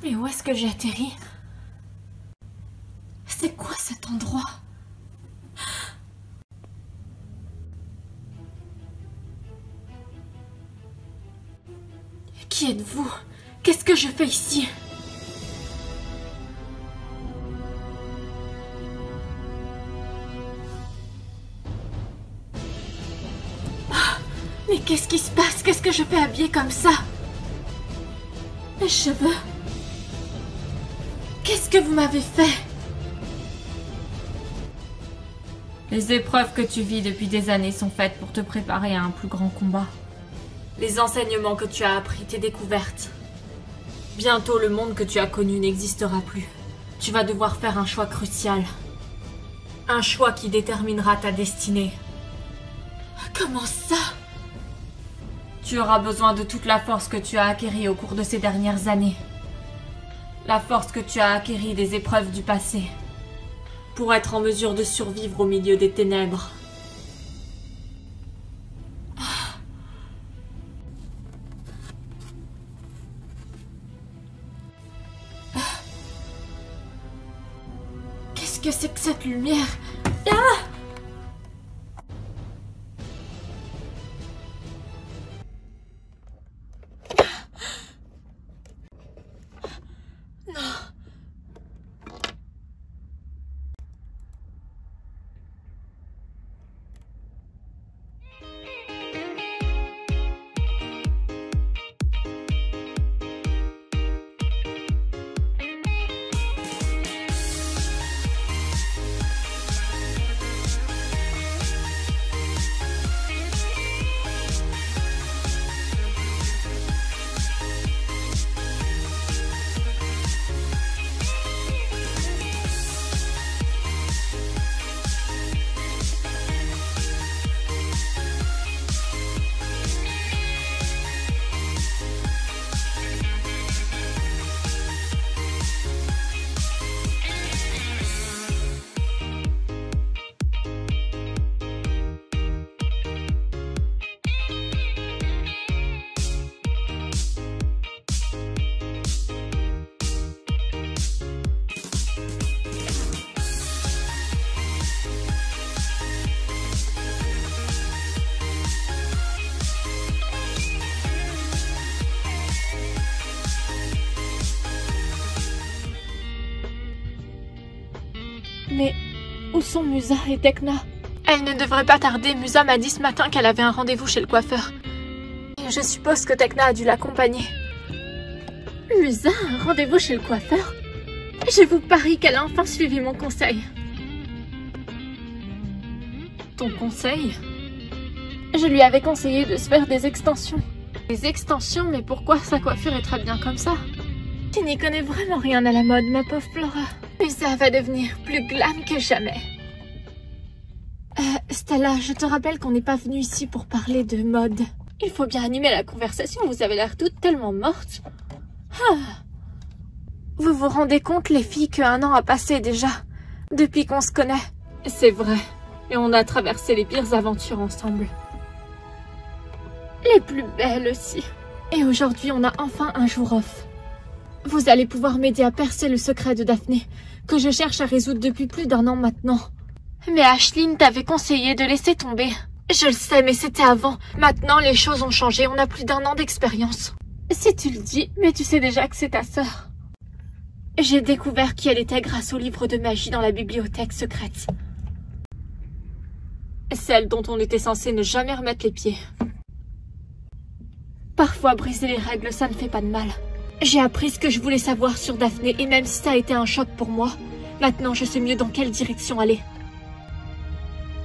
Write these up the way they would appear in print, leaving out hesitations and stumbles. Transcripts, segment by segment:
Mais où est-ce que j'ai atterri? C'est quoi cet endroit? Qui êtes-vous? Qu'est-ce que je fais ici? Mais qu'est-ce qui se passe? Qu'est-ce que je fais habillée comme ça? Mes cheveux? Qu'est-ce que vous m'avez fait? Les épreuves que tu vis depuis des années sont faites pour te préparer à un plus grand combat. Les enseignements que tu as appris, tes découvertes. Bientôt, le monde que tu as connu n'existera plus. Tu vas devoir faire un choix crucial. Un choix qui déterminera ta destinée. Comment ça? Tu auras besoin de toute la force que tu as acquérie au cours de ces dernières années. La force que tu as acquérie des épreuves du passé. Pour être en mesure de survivre au milieu des ténèbres. Qu'est-ce que c'est que cette lumière? Mais où sont Musa et Tekna? Elle ne devrait pas tarder. Musa m'a dit ce matin qu'elle avait un rendez-vous chez le coiffeur. Et je suppose que Tekna a dû l'accompagner. Musa, un rendez-vous chez le coiffeur? Je vous parie qu'elle a enfin suivi mon conseil. Ton conseil? Je lui avais conseillé de se faire des extensions. Des extensions? Mais pourquoi sa coiffure est très bien comme ça? Tu n'y connais vraiment rien à la mode, ma pauvre Flora. Musa va devenir plus glam que jamais. Stella, je te rappelle qu'on n'est pas venu ici pour parler de mode. Il faut bien animer la conversation, vous avez l'air toutes tellement mortes. Vous vous rendez compte, les filles, qu'un an a passé déjà, depuis qu'on se connaît? C'est vrai, et on a traversé les pires aventures ensemble. Les plus belles aussi. Et aujourd'hui, on a enfin un jour off. Vous allez pouvoir m'aider à percer le secret de Daphné, que je cherche à résoudre depuis plus d'1 an maintenant. Mais Aisling t'avait conseillé de laisser tomber. Je le sais, mais c'était avant. Maintenant, les choses ont changé, on a plus d'1 an d'expérience. Si tu le dis, mais tu sais déjà que c'est ta sœur. J'ai découvert qui elle était grâce au livre de magie dans la bibliothèque secrète. Celle dont on était censé ne jamais remettre les pieds. Parfois, briser les règles, ça ne fait pas de mal. J'ai appris ce que je voulais savoir sur Daphné, et même si ça a été un choc pour moi, maintenant je sais mieux dans quelle direction aller.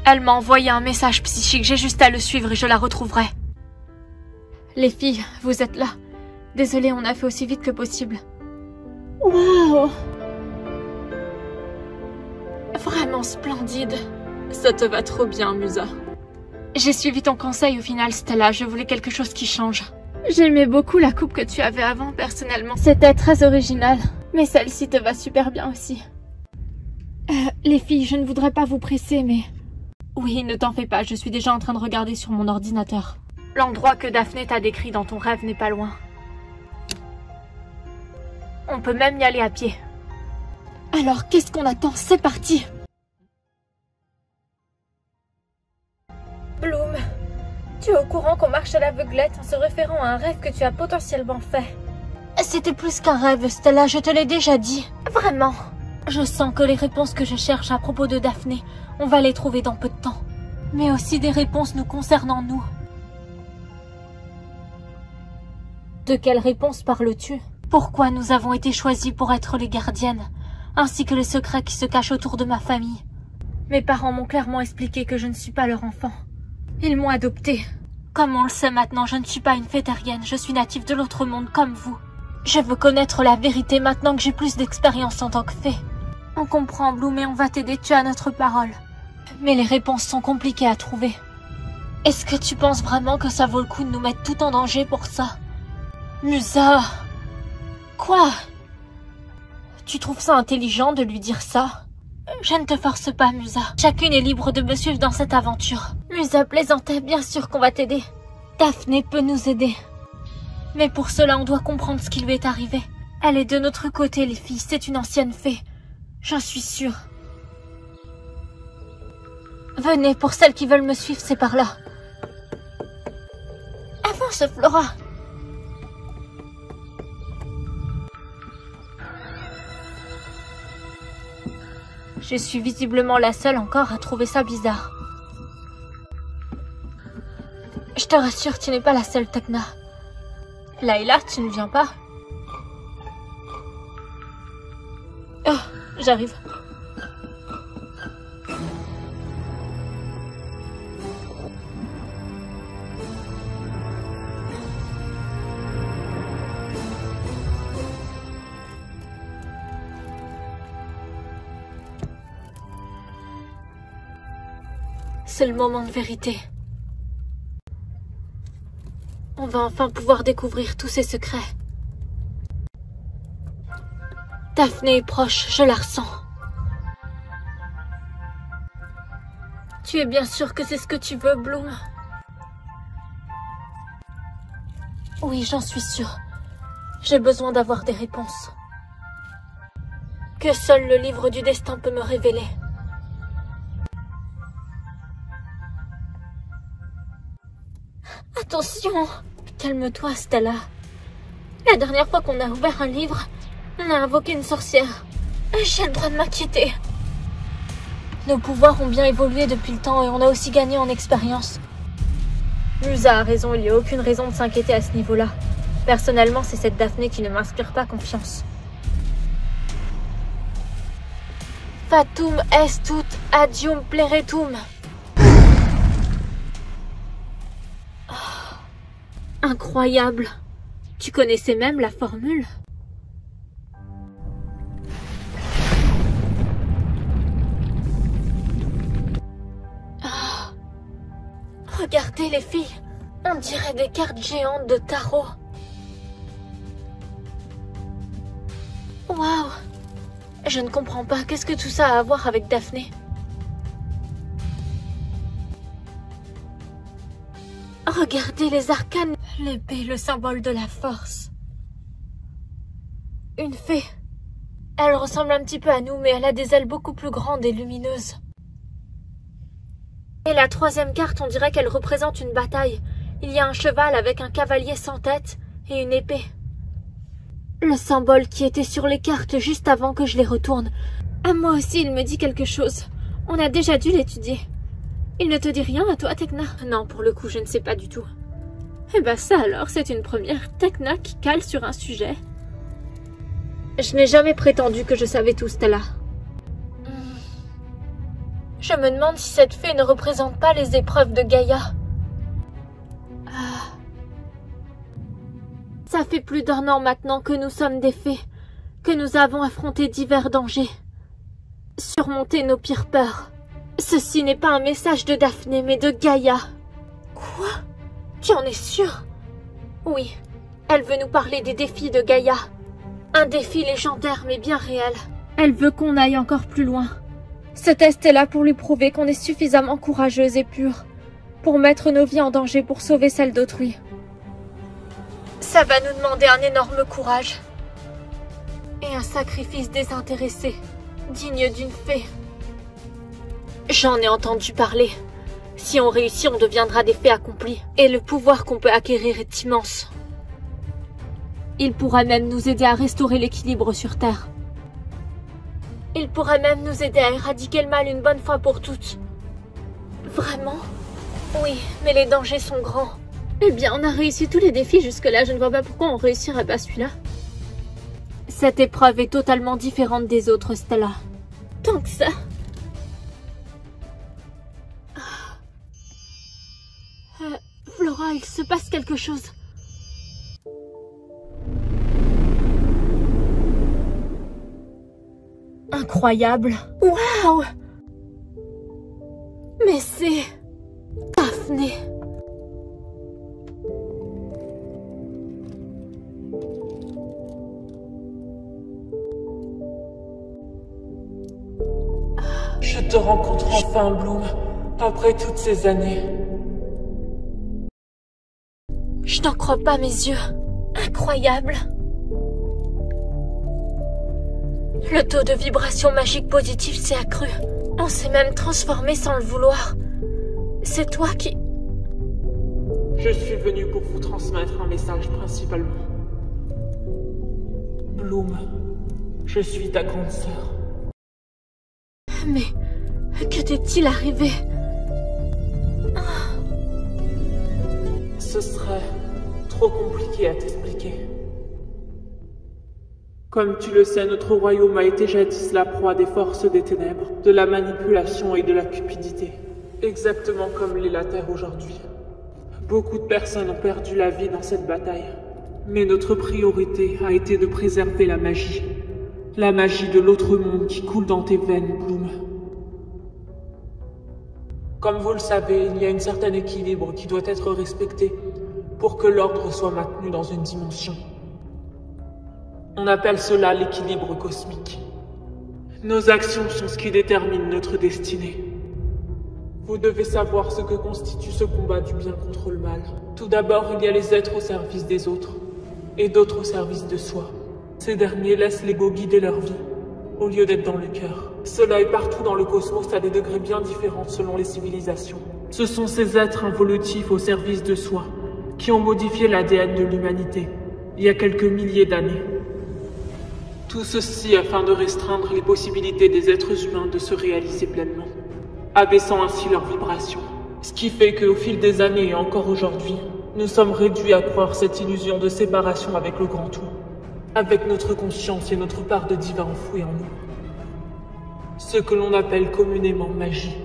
Elle m'a envoyé un message psychique, j'ai juste à le suivre et je la retrouverai. Les filles, vous êtes là. Désolée, on a fait aussi vite que possible. Wow! Vraiment splendide. Ça te va trop bien, Musa. J'ai suivi ton conseil au final, Stella, je voulais quelque chose qui change. J'aimais beaucoup la coupe que tu avais avant, personnellement. C'était très original, mais celle-ci te va super bien aussi. Les filles, je ne voudrais pas vous presser, mais... Oui, ne t'en fais pas, je suis déjà en train de regarder sur mon ordinateur. L'endroit que Daphné t'a décrit dans ton rêve n'est pas loin. On peut même y aller à pied. Alors qu'est-ce qu'on attend? C'est parti! Bloom, tu es au courant qu'on marche à l'aveuglette en se référant à un rêve que tu as potentiellement fait? C'était plus qu'un rêve, Stella, je te l'ai déjà dit. Vraiment? Je sens que les réponses que je cherche à propos de Daphné, on va les trouver dans peu de temps. Mais aussi des réponses nous concernant nous. De quelles réponses parles-tu? Pourquoi nous avons été choisis pour être les gardiennes, ainsi que les secrets qui se cachent autour de ma famille? Mes parents m'ont clairement expliqué que je ne suis pas leur enfant. Ils m'ont adoptée. Comme on le sait maintenant, je ne suis pas une fétérienne, je suis native de l'autre monde comme vous. Je veux connaître la vérité maintenant que j'ai plus d'expérience en tant que fée. On comprend, Bloom, et on va t'aider, tu as notre parole. Mais les réponses sont compliquées à trouver. Est-ce que tu penses vraiment que ça vaut le coup de nous mettre tout en danger pour ça? Musa! Quoi? Tu trouves ça intelligent de lui dire ça? Je ne te force pas, Musa. Chacune est libre de me suivre dans cette aventure. Musa plaisantait, bien sûr qu'on va t'aider. Daphné peut nous aider. Mais pour cela, on doit comprendre ce qui lui est arrivé. Elle est de notre côté, les filles. C'est une ancienne fée. J'en suis sûre. Venez, pour celles qui veulent me suivre, c'est par là. Avance, Flora. Je suis visiblement la seule encore à trouver ça bizarre. Je te rassure, tu n'es pas la seule, Tecna. Layla, tu ne viens pas? Oh, j'arrive. C'est le moment de vérité. On va enfin pouvoir découvrir tous ses secrets. Daphné est proche, je la ressens. Tu es bien sûre que c'est ce que tu veux, Bloom? Oui, j'en suis sûre. J'ai besoin d'avoir des réponses. Que seul le livre du destin peut me révéler. Attention! Calme-toi, Stella. La dernière fois qu'on a ouvert un livre, on a invoqué une sorcière. J'ai le droit de m'inquiéter. Nos pouvoirs ont bien évolué depuis le temps et on a aussi gagné en expérience. Musa a raison, il n'y a aucune raison de s'inquiéter à ce niveau-là. Personnellement, c'est cette Daphné qui ne m'inspire pas confiance. Fatum est ut adium pleretum. Incroyable. Tu connaissais même la formule? Oh. Regardez les filles. On dirait des cartes géantes de tarot. Waouh. Je ne comprends pas. Qu'est-ce que tout ça a à voir avec Daphné? Regardez les arcanes. L'épée, le symbole de la force. Une fée. Elle ressemble un petit peu à nous, mais elle a des ailes beaucoup plus grandes et lumineuses. Et la troisième carte, on dirait qu'elle représente une bataille. Il y a un cheval avec un cavalier sans tête et une épée. Le symbole qui était sur les cartes juste avant que je les retourne. À moi aussi, il me dit quelque chose. On a déjà dû l'étudier. Il ne te dit rien à toi, Tecna? Non, pour le coup, je ne sais pas du tout. Eh ben ça alors, c'est une première. Tecna qui cale sur un sujet. Je n'ai jamais prétendu que je savais tout, Stella. Je me demande si cette fée ne représente pas les épreuves de Gaïa. Ça fait plus d'1 an maintenant que nous sommes des fées, que nous avons affronté divers dangers, surmonté nos pires peurs. Ceci n'est pas un message de Daphné, mais de Gaïa. Quoi? Tu en es sûre? Oui, elle veut nous parler des défis de Gaïa. Un défi légendaire mais bien réel. Elle veut qu'on aille encore plus loin. Ce test est là pour lui prouver qu'on est suffisamment courageuse et pure pour mettre nos vies en danger pour sauver celle d'autrui. Ça va nous demander un énorme courage. Et un sacrifice désintéressé, digne d'une fée. J'en ai entendu parler. Si on réussit, on deviendra des fées accomplies. Et le pouvoir qu'on peut acquérir est immense. Il pourra même nous aider à restaurer l'équilibre sur Terre. Il pourra même nous aider à éradiquer le mal une bonne fois pour toutes. Vraiment? Oui, mais les dangers sont grands. Eh bien, on a réussi tous les défis jusque-là, je ne vois pas pourquoi on réussirait pas celui-là. Cette épreuve est totalement différente des autres, Stella. Tant que ça. Flora, il se passe quelque chose. Incroyable. Waouh! Mais c'est... Daphné. Je te rencontre enfin, Bloom, après toutes ces années. Je n'en crois pas mes yeux. Incroyable. Le taux de vibration magique positive s'est accru. On s'est même transformé sans le vouloir. C'est toi qui... Je suis venu pour vous transmettre un message principalement. Bloom, je suis ta grande sœur. Mais... que t'est-il arrivé? Ce serait trop compliqué à t'expliquer. Comme tu le sais, notre royaume a été jadis la proie des forces des ténèbres, de la manipulation et de la cupidité. Exactement comme l'est la Terre aujourd'hui. Beaucoup de personnes ont perdu la vie dans cette bataille. Mais notre priorité a été de préserver la magie. La magie de l'autre monde qui coule dans tes veines, Bloom. Comme vous le savez, il y a un certain équilibre qui doit être respecté pour que l'ordre soit maintenu dans une dimension. On appelle cela l'équilibre cosmique. Nos actions sont ce qui détermine notre destinée. Vous devez savoir ce que constitue ce combat du bien contre le mal. Tout d'abord, il y a les êtres au service des autres, et d'autres au service de soi. Ces derniers laissent l'ego guider leur vie, au lieu d'être dans le cœur. Cela est partout dans le cosmos à des degrés bien différents selon les civilisations. Ce sont ces êtres involutifs au service de soi, qui ont modifié l'ADN de l'humanité, il y a quelques milliers d'années. Tout ceci afin de restreindre les possibilités des êtres humains de se réaliser pleinement, abaissant ainsi leurs vibrations. Ce qui fait qu'au fil des années et encore aujourd'hui, nous sommes réduits à croire cette illusion de séparation avec le grand tout, avec notre conscience et notre part de divin enfouie en nous. Ce que l'on appelle communément magie,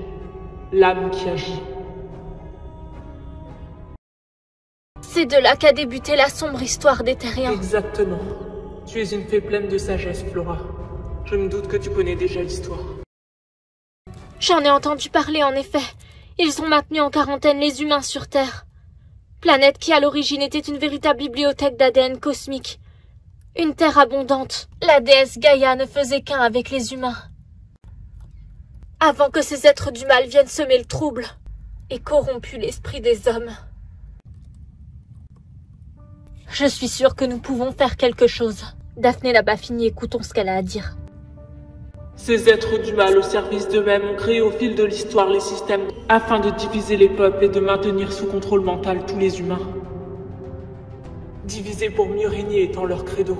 l'âme qui agit. C'est de là qu'a débuté la sombre histoire des Terriens. Exactement. Tu es une fée pleine de sagesse, Flora. Je me doute que tu connais déjà l'histoire. J'en ai entendu parler, en effet. Ils ont maintenu en quarantaine les humains sur Terre. Planète qui, à l'origine, était une véritable bibliothèque d'ADN cosmique. Une terre abondante. La déesse Gaïa ne faisait qu'un avec les humains. Avant que ces êtres du mal viennent semer le trouble et corrompent l'esprit des hommes. Je suis sûre que nous pouvons faire quelque chose. Daphné n'a pas fini, écoutons ce qu'elle a à dire. Ces êtres du mal au service d'eux-mêmes ont créé au fil de l'histoire les systèmes afin de diviser les peuples et de maintenir sous contrôle mental tous les humains. Diviser pour mieux régner étant leur credo.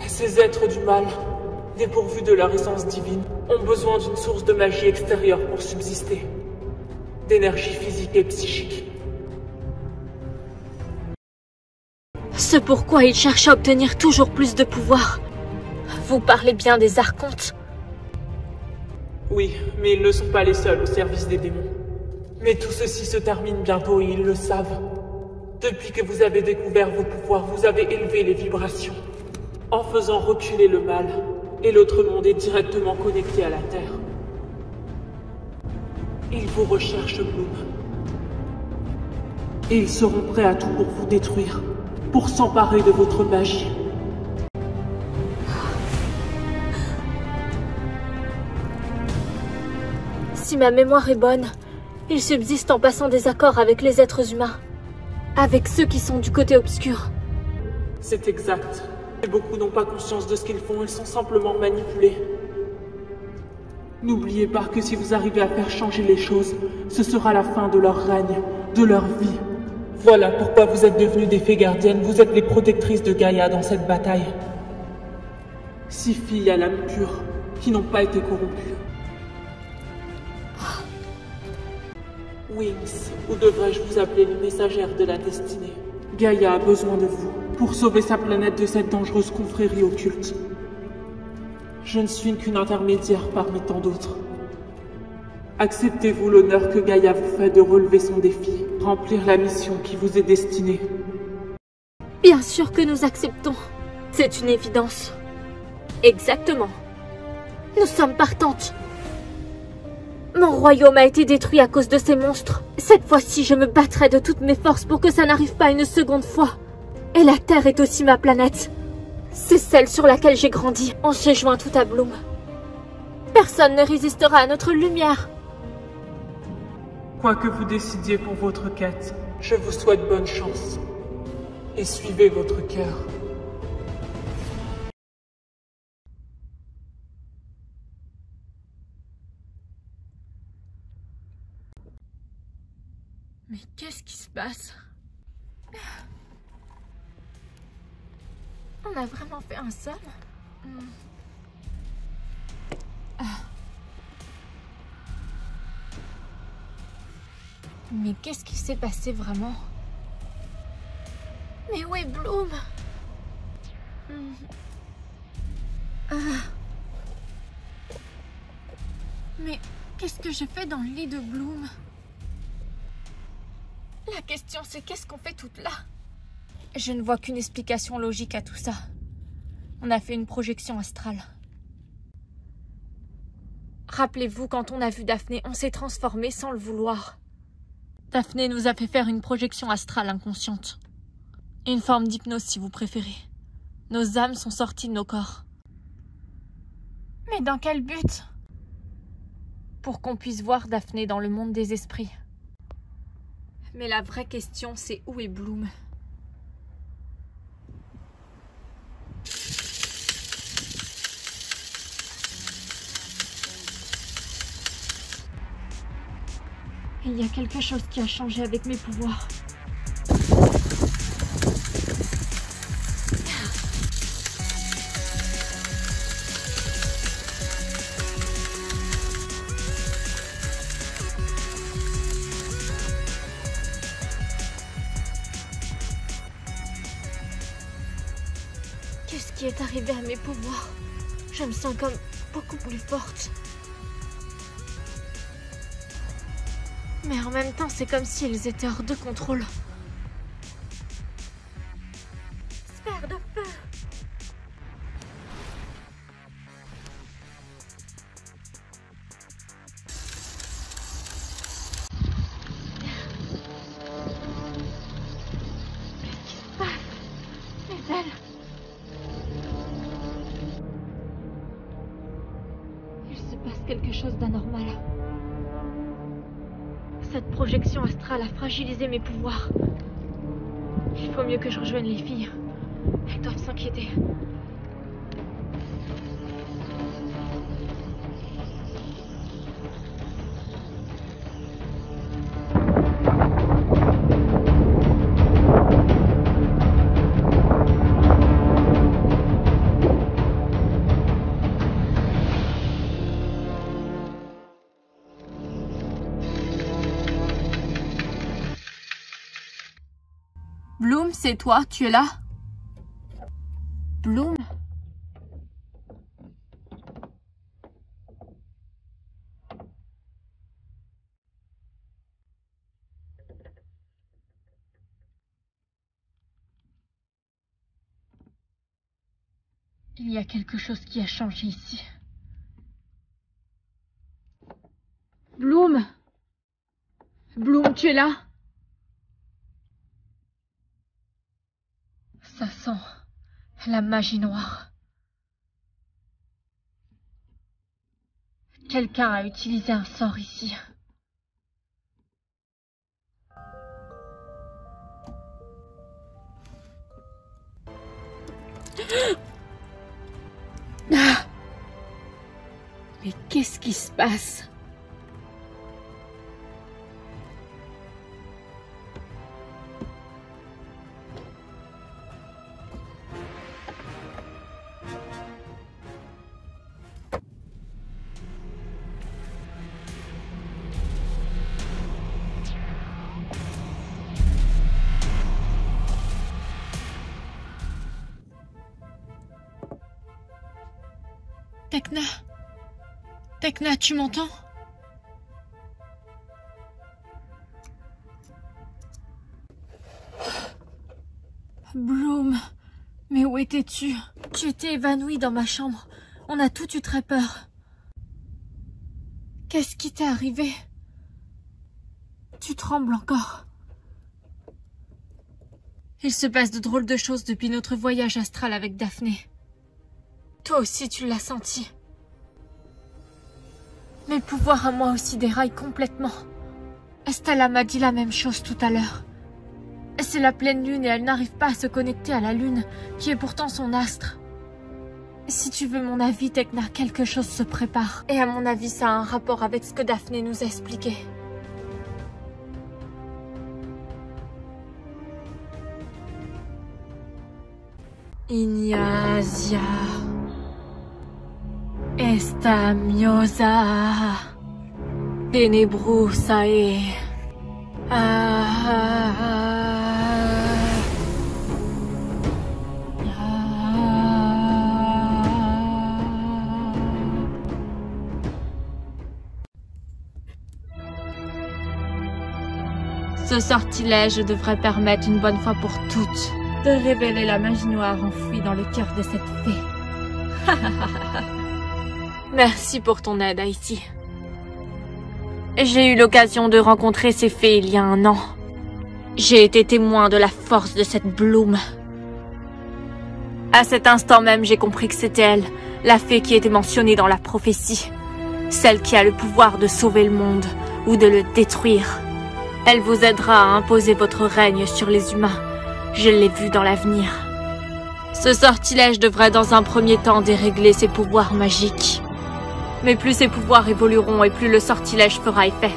Ces êtres du mal, dépourvus de leur essence divine, ont besoin d'une source de magie extérieure pour subsister. D'énergie physique et psychique. Ce pourquoi ils cherchent à obtenir toujours plus de pouvoir. Vous parlez bien des archontes? Oui, mais ils ne sont pas les seuls au service des démons. Mais tout ceci se termine bientôt et ils le savent. Depuis que vous avez découvert vos pouvoirs, vous avez élevé les vibrations, en faisant reculer le mal, et l'autre monde est directement connecté à la Terre. Ils vous recherchent, Bloom. Et ils seront prêts à tout pour vous détruire, pour s'emparer de votre magie. Si ma mémoire est bonne, ils subsistent en passant des accords avec les êtres humains. Avec ceux qui sont du côté obscur. C'est exact. Et beaucoup n'ont pas conscience de ce qu'ils font, ils sont simplement manipulés. N'oubliez pas que si vous arrivez à faire changer les choses, ce sera la fin de leur règne, de leur vie. Voilà pourquoi vous êtes devenues des fées gardiennes, vous êtes les protectrices de Gaïa dans cette bataille. 6 filles à l'âme pure, qui n'ont pas été corrompues. Wings, ou devrais-je vous appeler les messagères de la destinée? Gaïa a besoin de vous, pour sauver sa planète de cette dangereuse confrérie occulte. Je ne suis qu'une intermédiaire parmi tant d'autres. Acceptez-vous l'honneur que Gaïa vous fait de relever son défi, remplir la mission qui vous est destinée? Bien sûr que nous acceptons. C'est une évidence. Exactement. Nous sommes partantes. Mon royaume a été détruit à cause de ces monstres. Cette fois-ci, je me battrai de toutes mes forces pour que ça n'arrive pas une seconde fois. Et la Terre est aussi ma planète. C'est celle sur laquelle j'ai grandi. On se joint tout à Bloom. Personne ne résistera à notre lumière. Quoi que vous décidiez pour votre quête, je vous souhaite bonne chance. Et suivez votre cœur. Mais qu'est-ce qui se passe? On a vraiment fait un somme? Mais qu'est-ce qui s'est passé vraiment? Mais où est Bloom? Mais qu'est-ce que je fais dans le lit de Bloom? La question c'est qu'est-ce qu'on fait toutes là? Je ne vois qu'une explication logique à tout ça. On a fait une projection astrale. Rappelez-vous, quand on a vu Daphné, on s'est transformé sans le vouloir. Daphné nous a fait faire une projection astrale inconsciente. Une forme d'hypnose si vous préférez. Nos âmes sont sorties de nos corps. Mais dans quel but? Pour qu'on puisse voir Daphné dans le monde des esprits. Mais la vraie question, c'est où est Bloom? Il y a quelque chose qui a changé avec mes pouvoirs. Qu'est-ce qui est arrivé à mes pouvoirs? Je me sens comme beaucoup plus forte. Mais en même temps, c'est comme si ils étaient hors de contrôle. Sphère de feu! Qu'est-ce qui se passe? Les ailes! Il se passe quelque chose d'anormal. Cette projection astrale a fragilisé mes pouvoirs. Il faut mieux que je rejoigne les filles. Elles doivent s'inquiéter. Bloom, c'est toi, tu es là? Bloom? Il y a quelque chose qui a changé ici. Bloom? Bloom, tu es là? Ça sent la magie noire. Quelqu'un a utilisé un sort ici. Ah. Mais qu'est-ce qui se passe? Tecna? Tecna, tu m'entends? Bloom, mais où étais-tu? Tu étais évanouie dans ma chambre. On a tous eu très peur. Qu'est-ce qui t'est arrivé? Tu trembles encore. Il se passe de drôles de choses depuis notre voyage astral avec Daphné. Toi aussi, tu l'as senti. Mes pouvoirs à moi aussi déraillent complètement. Estella m'a dit la même chose tout à l'heure. C'est la pleine lune et elle n'arrive pas à se connecter à la lune, qui est pourtant son astre. Si tu veux mon avis, Tecna, quelque chose se prépare. Et à mon avis, ça a un rapport avec ce que Daphné nous a expliqué. Ignacia esta miosa tenebrosae Ce sortilège devrait permettre une bonne fois pour toutes de révéler la magie noire enfouie dans le cœur de cette fée. Merci pour ton aide, Haïti. J'ai eu l'occasion de rencontrer ces fées il y a 1 an. J'ai été témoin de la force de cette Bloom. À cet instant même, j'ai compris que c'était elle, la fée qui était mentionnée dans la prophétie. Celle qui a le pouvoir de sauver le monde ou de le détruire. Elle vous aidera à imposer votre règne sur les humains. Je l'ai vu dans l'avenir. Ce sortilège devrait dans un premier temps dérégler ses pouvoirs magiques. Mais plus ses pouvoirs évolueront et plus le sortilège fera effet.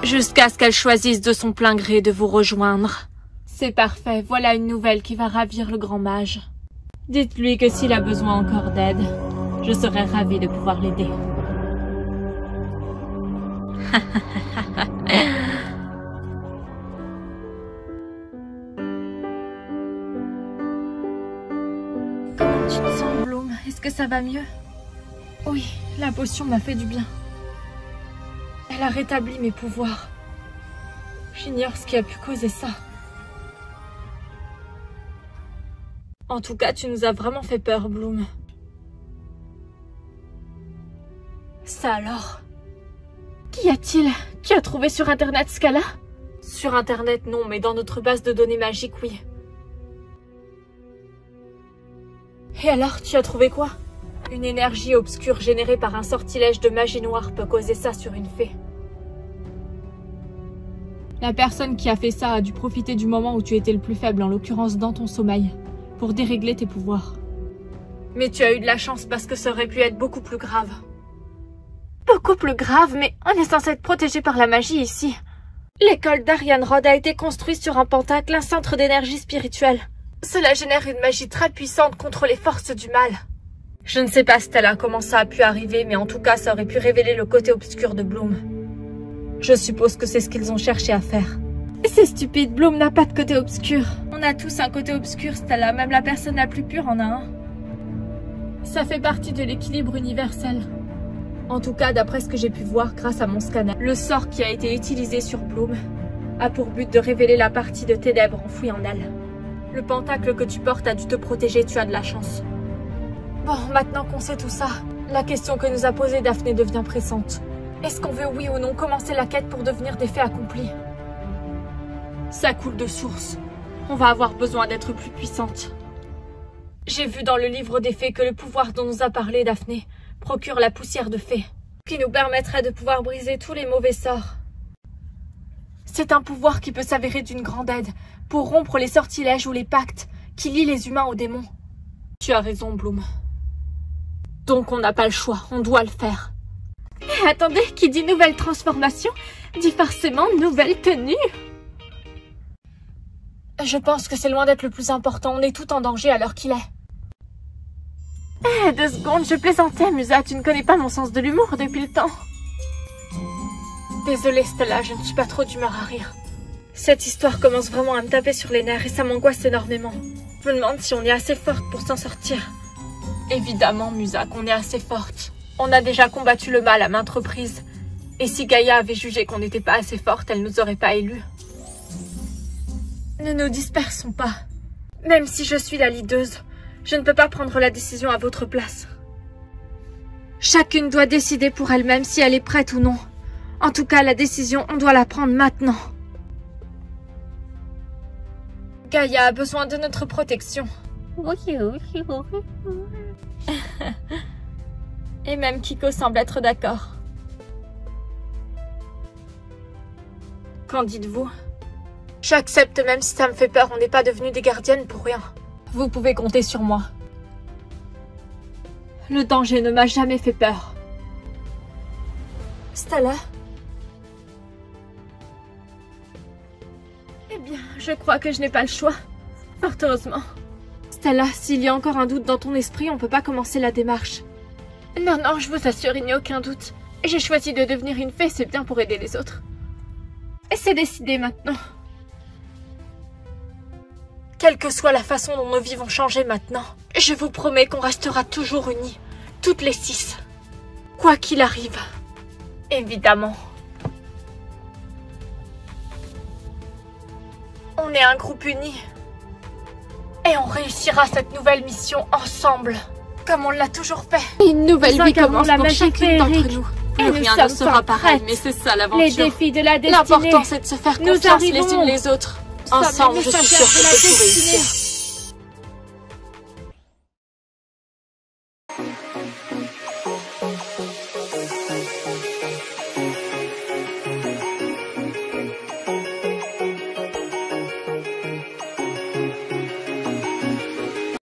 Jusqu'à ce qu'elle choisisse de son plein gré de vous rejoindre. C'est parfait, voilà une nouvelle qui va ravir le grand mage. Dites-lui que s'il a besoin encore d'aide, je serai ravie de pouvoir l'aider. Comment tu te sens, Bloom? Est-ce que ça va mieux? Oui, la potion m'a fait du bien. Elle a rétabli mes pouvoirs. J'ignore ce qui a pu causer ça. En tout cas, tu nous as vraiment fait peur, Bloom. Ça alors? Qu'y a-t-il? Tu as trouvé sur Internet ce cas-là? Sur Internet, non, mais dans notre base de données magique, oui. Et alors, tu as trouvé quoi? Une énergie obscure générée par un sortilège de magie noire peut causer ça sur une fée. La personne qui a fait ça a dû profiter du moment où tu étais le plus faible, en l'occurrence dans ton sommeil, pour dérégler tes pouvoirs. Mais tu as eu de la chance parce que ça aurait pu être beaucoup plus grave. Beaucoup plus grave, mais on est censé être protégé par la magie ici. L'école d'Arianrod a été construite sur un pentacle, un centre d'énergie spirituelle. Cela génère une magie très puissante contre les forces du mal. Je ne sais pas, Stella, comment ça a pu arriver, mais en tout cas, ça aurait pu révéler le côté obscur de Bloom. Je suppose que c'est ce qu'ils ont cherché à faire. C'est stupide, Bloom n'a pas de côté obscur. On a tous un côté obscur, Stella, même la personne la plus pure en a un. Ça fait partie de l'équilibre universel. En tout cas, d'après ce que j'ai pu voir grâce à mon scanner, le sort qui a été utilisé sur Bloom a pour but de révéler la partie de ténèbres enfouie en elle. Le pentacle que tu portes a dû te protéger, tu as de la chance. Bon, maintenant qu'on sait tout ça, la question que nous a posée Daphné devient pressante. Est-ce qu'on veut oui ou non commencer la quête pour devenir des fées accomplies? Ça coule de source. On va avoir besoin d'être plus puissante. J'ai vu dans le livre des fées que le pouvoir dont nous a parlé Daphné procure la poussière de fée, qui nous permettrait de pouvoir briser tous les mauvais sorts. C'est un pouvoir qui peut s'avérer d'une grande aide pour rompre les sortilèges ou les pactes qui lient les humains aux démons. Tu as raison, Bloom. Donc on n'a pas le choix, on doit le faire. Mais attendez, qui dit nouvelle transformation, dit forcément nouvelle tenue. Je pense que c'est loin d'être le plus important, on est tout en danger à l'heure qu'il est. 2 secondes, je plaisantais, Musa, tu ne connais pas mon sens de l'humour depuis le temps. Désolée, Stella, je ne suis pas trop d'humeur à rire. Cette histoire commence vraiment à me taper sur les nerfs et ça m'angoisse énormément. Je me demande si on est assez forte pour s'en sortir. Évidemment, Musa, qu'on est assez forte. On a déjà combattu le mal à maintes reprises. Et si Gaïa avait jugé qu'on n'était pas assez forte, elle nous aurait pas élus. Ne nous dispersons pas. Même si je suis la leaduse, je ne peux pas prendre la décision à votre place. Chacune doit décider pour elle-même si elle est prête ou non. En tout cas, la décision, on doit la prendre maintenant. Gaïa a besoin de notre protection. Et même Kiko semble être d'accord. Qu'en dites-vous? J'accepte même si ça me fait peur, on n'est pas devenus des gardiennes pour rien. Vous pouvez compter sur moi. Le danger ne m'a jamais fait peur. Stella? Eh bien, je crois que je n'ai pas le choix. Fort heureusement. Stella, s'il y a encore un doute dans ton esprit, on peut pas commencer la démarche. Non, non, je vous assure, il n'y a aucun doute. J'ai choisi de devenir une fée, c'est bien pour aider les autres. Et c'est décidé maintenant. Quelle que soit la façon dont nos vies vont changer maintenant, je vous promets qu'on restera toujours unis, toutes les 6. Quoi qu'il arrive. Évidemment. On est un groupe uni. Et on réussira cette nouvelle mission ensemble, comme on l'a toujours fait. Une nouvelle vie commence pour chacune d'entre nous. Plus rien ne sera pareil, mais c'est ça l'aventure. Les défis de la destinée. L'important, c'est de se faire confiance les unes les autres. Ensemble, je suis sûre que c'est tout réussir.